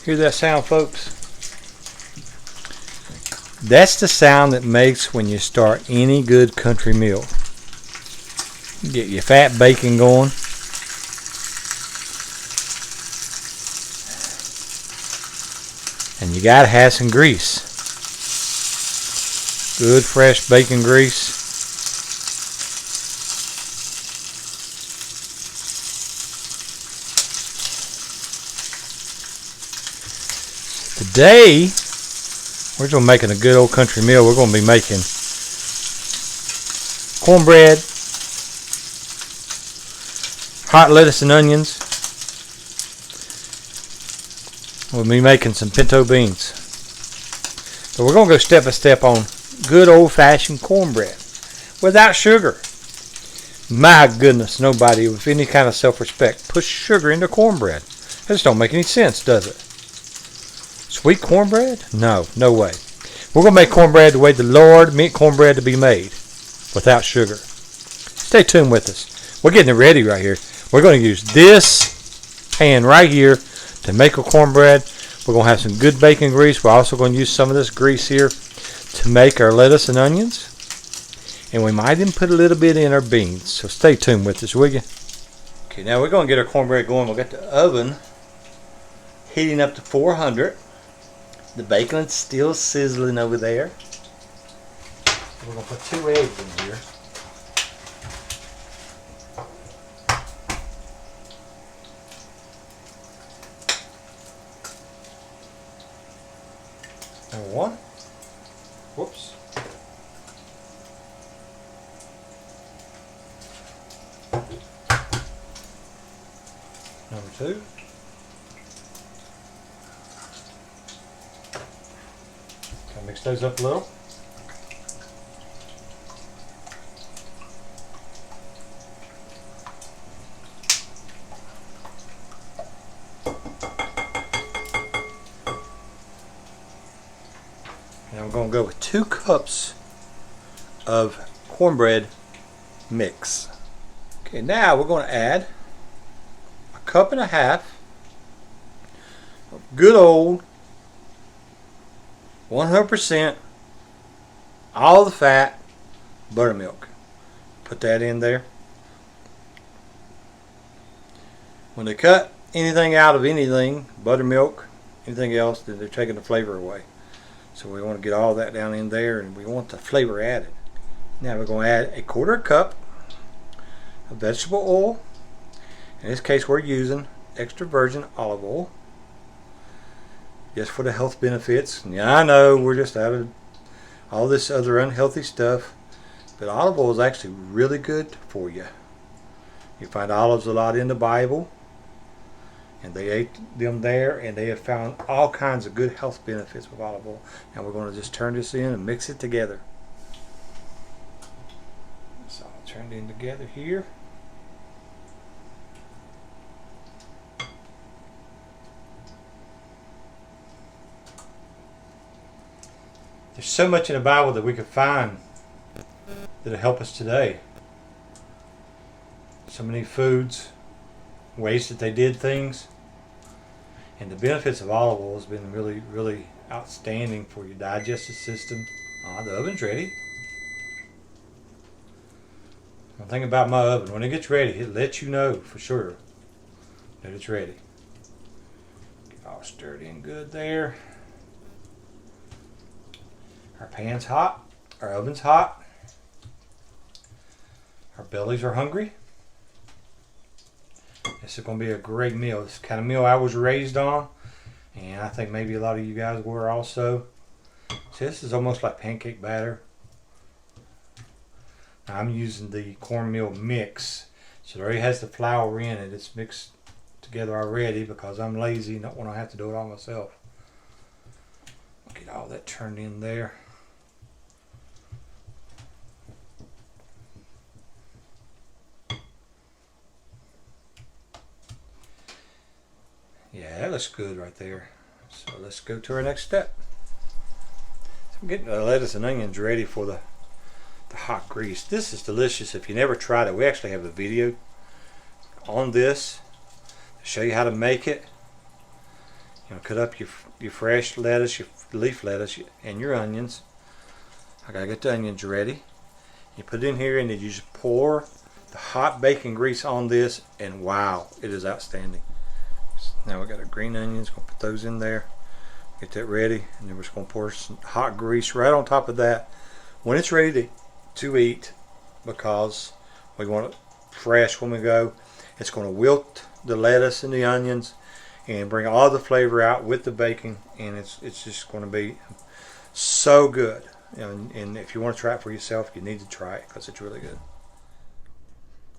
Hear that sound, folks? That's the sound that makes when you start any good country meal. Get your fat bacon going. And you gotta have some grease. Good fresh bacon grease. Today, we're just making a good old country meal. We're going to be making cornbread, hot lettuce and onions. We'll be making some pinto beans. But we're going to go step by step on good old-fashioned cornbread without sugar. My goodness, nobody with any kind of self-respect puts sugar into cornbread. That just don't make any sense, does it? Sweet cornbread? No, no way. We're going to make cornbread the way the Lord meant cornbread to be made, without sugar. Stay tuned with us. We're getting it ready right here. We're going to use this pan right here to make a cornbread. We're going to have some good bacon grease. We're also going to use some of this grease here to make our lettuce and onions. And we might even put a little bit in our beans. So stay tuned with us, will you? Okay, now we're going to get our cornbread going. We'll get the oven heating up to 400. The bacon's still sizzling over there. We're going to put 2 eggs in here. Number 1. Whoops. Number 2. Mix those up a little. And I'm going to go with 2 cups of cornbread mix. Okay, now we're going to add a cup and a half of good old 100% all the fat buttermilk. Put that in there. When they cut anything out of anything, buttermilk, anything else, then they're taking the flavor away. So we want to get all that down in there, and we want the flavor added. Now we're going to add a 1/4 cup of vegetable oil. In this case, we're using extra virgin olive oil, just for the health benefits. Yeah, I know we're just out of all this other unhealthy stuff, but olive oil is actually really good for you. You find olives a lot in the Bible, and they ate them there, and they have found all kinds of good health benefits with olive oil. Now we're going to just turn this in and mix it together. So I'll turn it in together here. There's so much in the Bible that we could find that'll help us today. So many foods, ways that they did things, and the benefits of olive oil has been really, really outstanding for your digestive system. The oven's ready. One thing about my oven, when it gets ready, it lets you know for sure that it's ready. Get all stirred in good there. Our pan's hot, our oven's hot, our bellies are hungry. This is going to be a great meal. It's the kind of meal I was raised on, and I think maybe a lot of you guys were also. So this is almost like pancake batter. Now I'm using the cornmeal mix, so it already has the flour in it. It's mixed together already because I'm lazy and don't want to have to do it all myself. Get all that turned in there. Yeah, that looks good right there. So let's go to our next step. So I'm getting the lettuce and onions ready for the hot grease. This is delicious. If you never tried it, we actually have a video on this to show you how to make it. cut up your fresh lettuce, your leaf lettuce, and your onions. I gotta get the onions ready. You put it in here and then you just pour the hot bacon grease on this, and wow, it is outstanding. Now we got our green onions, gonna put those in there. Get that ready, and then we're just gonna pour some hot grease right on top of that when it's ready to eat, because we want it fresh when we go. It's gonna wilt the lettuce and the onions and bring all the flavor out with the bacon, and it's just gonna be so good. And if you want to try it for yourself, you need to try it because it's really good.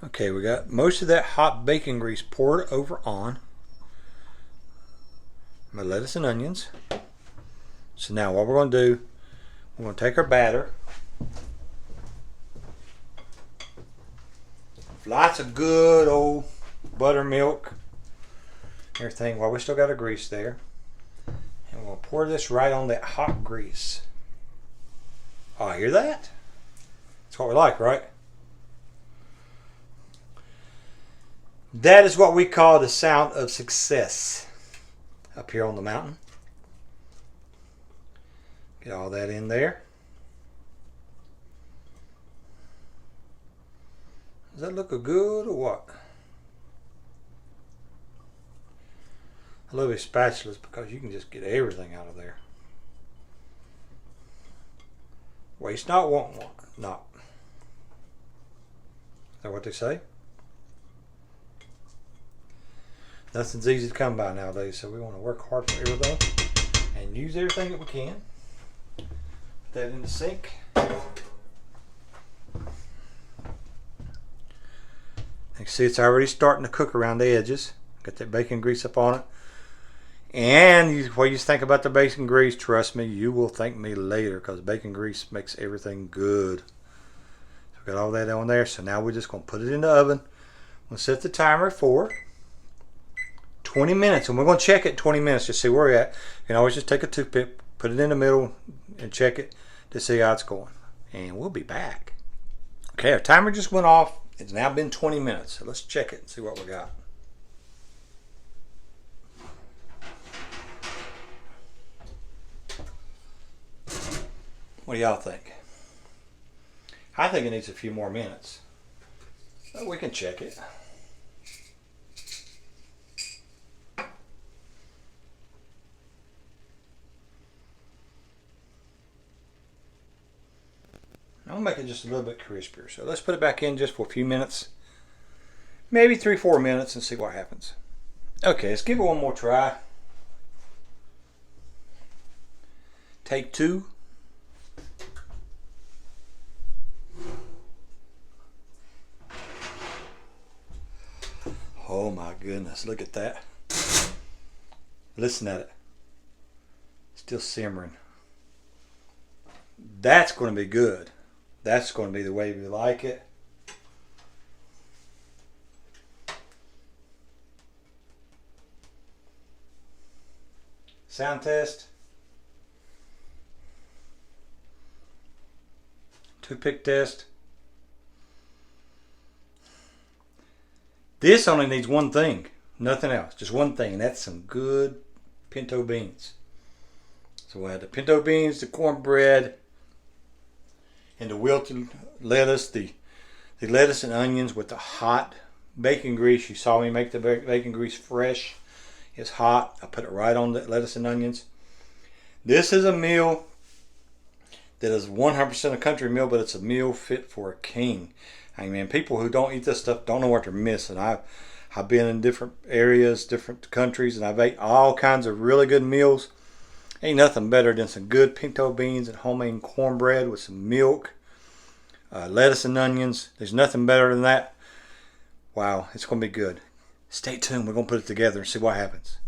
Okay, we got most of that hot bacon grease poured over on my lettuce and onions. So now what we're going to do, we're going to take our batter. Lots of good old buttermilk, everything, while we still got our grease there. And we're going to pour this right on that hot grease. Oh, hear that? That's what we like, right? That is what we call the sound of success up here on the mountain. Get all that in there. Does that look good or what? I love these spatulas because you can just get everything out of there. Waste not, want not. Is that what they say? Nothing's easy to come by nowadays, so we want to work hard for everything and use everything that we can. Put that in the sink. You see it's already starting to cook around the edges. Got that bacon grease up on it. And what you think about the bacon grease, trust me, you will thank me later, because bacon grease makes everything good. So we got all that on there. So now we're just going to put it in the oven. We'll set the timer for 20 minutes. And we're going to check it 20 minutes to see where we're at. You can always just take a toothpick, put it in the middle, and check it to see how it's going. And we'll be back. Okay, our timer just went off. It's now been 20 minutes. So let's check it and see what we got. What do y'all think? I think it needs a few more minutes, but we can check it. I'll make it just a little bit crispier. So let's put it back in just for a few minutes, maybe 3-4 minutes, and see what happens. Okay, let's give it one more try. Take 2. Oh my goodness, look at that. Listen at it. Still simmering. That's going to be good. That's going to be the way we like it. Sound test. Toothpick test. This only needs one thing, nothing else, just one thing, and that's some good pinto beans. So we'll add the pinto beans, the cornbread, and the wilted lettuce, the lettuce and onions with the hot bacon grease. You saw me make the bacon grease fresh. It's hot. I put it right on the lettuce and onions. This is a meal that is 100% a country meal, but it's a meal fit for a king. I mean, people who don't eat this stuff don't know what they're missing. I've been in different areas, different countries, and I've ate all kinds of really good meals. Ain't nothing better than some good pinto beans and homemade cornbread with some milk, lettuce and onions. There's nothing better than that. Wow, it's going to be good. Stay tuned. We're going to put it together and see what happens.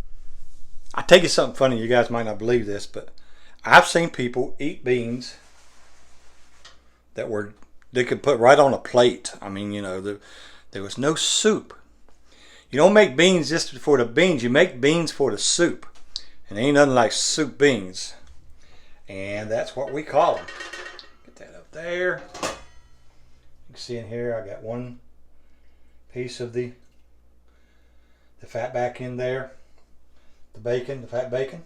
I'll tell you something funny. You guys might not believe this, but I've seen people eat beans that they could put right on a plate. I mean, you know, there was no soup. You don't make beans just for the beans. You make beans for the soup. And ain't nothing like soup beans. And that's what we call them. Get that up there. You can see in here I got one piece of the fat back in there. the bacon, the fat bacon.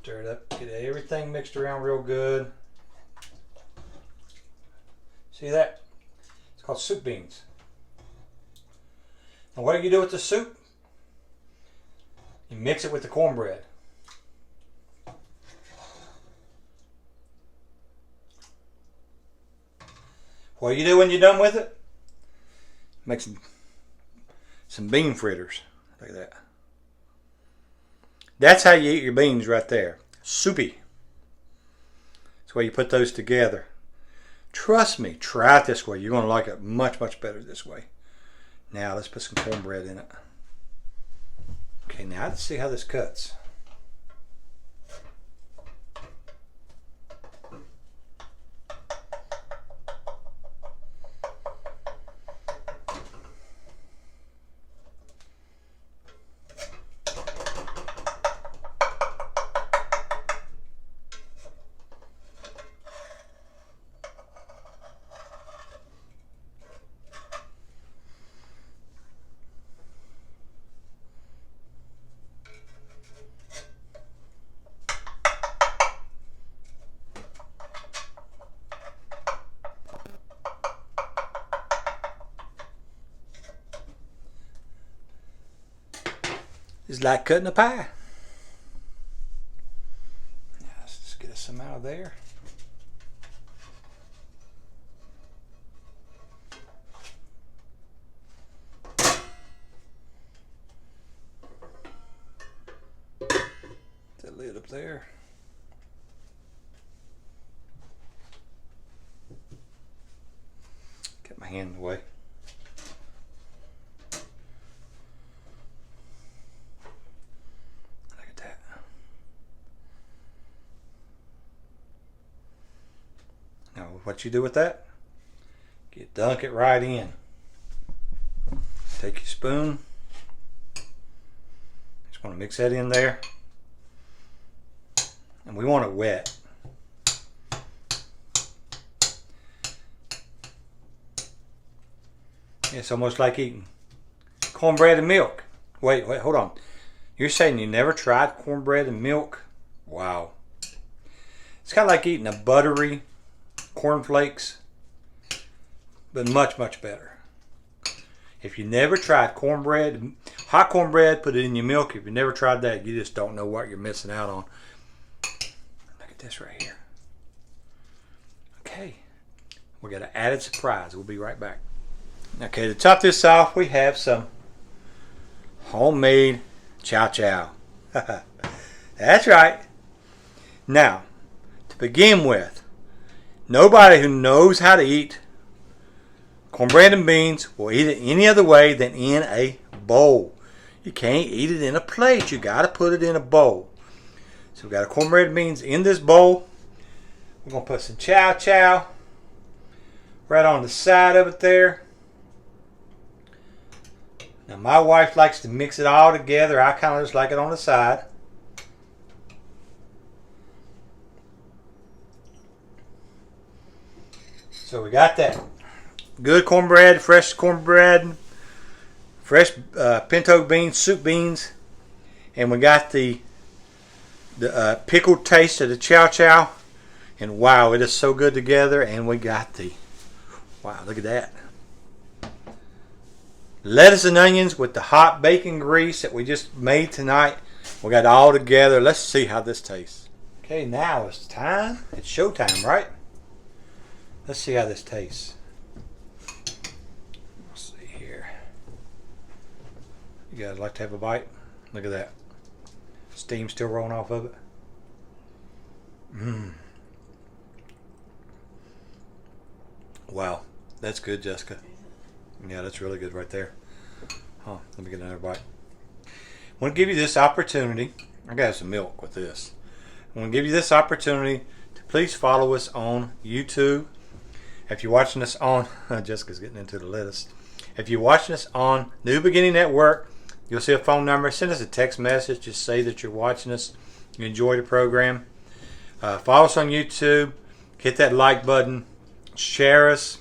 Stir it up, get everything mixed around real good. See that? It's called soup beans. And what do you do with the soup? You mix it with the cornbread. What do you do when you're done with it? Make some bean fritters. Look at that. That's how you eat your beans right there. Soupy. That's why you put those together. Trust me, try it this way. You're going to like it much, much better this way. Now let's put some cornbread in it. Okay, now let's see how this cuts. It's like cutting a pie. Now let's just get some out of there. That lid up there. Get my hand in the way. Now, what you do with that? You dunk it right in. Take your spoon. Just want to mix that in there. And we want it wet. It's almost like eating cornbread and milk. Wait, hold on. You're saying you never tried cornbread and milk? Wow. It's kind of like eating a buttery cornflakes, but much, much better. If you never tried cornbread, hot cornbread, put it in your milk. If you never tried that, you just don't know what you're missing out on. Look at this right here. Okay, we got an added surprise. We'll be right back. Okay, to top this off, we have some homemade chow chow. That's right. Now, to begin with, nobody who knows how to eat cornbread and beans will eat it any other way than in a bowl. You can't eat it in a plate. You got to put it in a bowl. So we've got a cornbread and beans in this bowl. We're going to put some chow chow right on the side of it there. Now my wife likes to mix it all together. I kind of just like it on the side. So we got that good cornbread, fresh pinto beans, soup beans, and we got the pickled taste of the chow chow, and wow, it is so good together. And we got the wow, look at that, lettuce and onions with the hot bacon grease that we just made tonight. We got it all together. Let's see how this tastes. Okay, now it's time. It's showtime, right? Let's see how this tastes. Let's see here. You guys like to have a bite? Look at that. Steam still rolling off of it. Wow, that's good, Jessica. Yeah, that's really good right there. Huh, let me get another bite. I want to give you this opportunity. I got some milk with this. I want to give you this opportunity to please follow us on YouTube. If you're watching us on, Jessica's getting into the lettuce. If you're watching us on New Beginning Network, you'll see a phone number. Send us a text message. Just say that you're watching us. You enjoy the program. Follow us on YouTube. Hit that like button. Share us.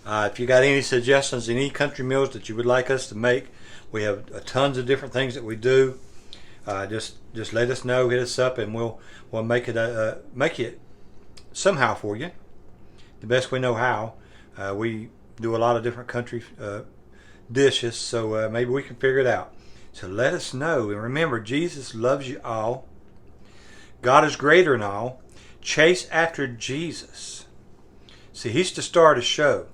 If you got any suggestions, any country meals that you would like us to make, we have tons of different things that we do. Just let us know, hit us up, and we'll make it somehow for you, the best we know how. We do a lot of different country dishes, so maybe we can figure it out. So let us know, and remember, Jesus loves you all. God is greater than all. Chase after Jesus. See, He's the star of the show.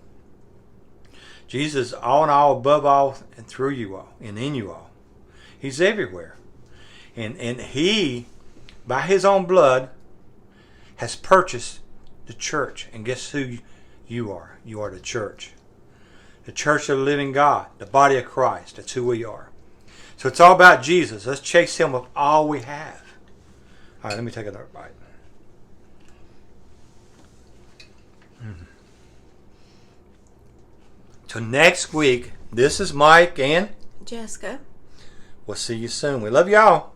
Jesus is all in all, above all, and through you all, and in you all. He's everywhere. And He, by His own blood, has purchased the church. And guess who you are? You are the church. The church of the living God, the body of Christ. That's who we are. So it's all about Jesus. Let's chase Him with all we have. All right, let me take another bite. So next week, this is Mike and Jessica. We'll see you soon. We love y'all.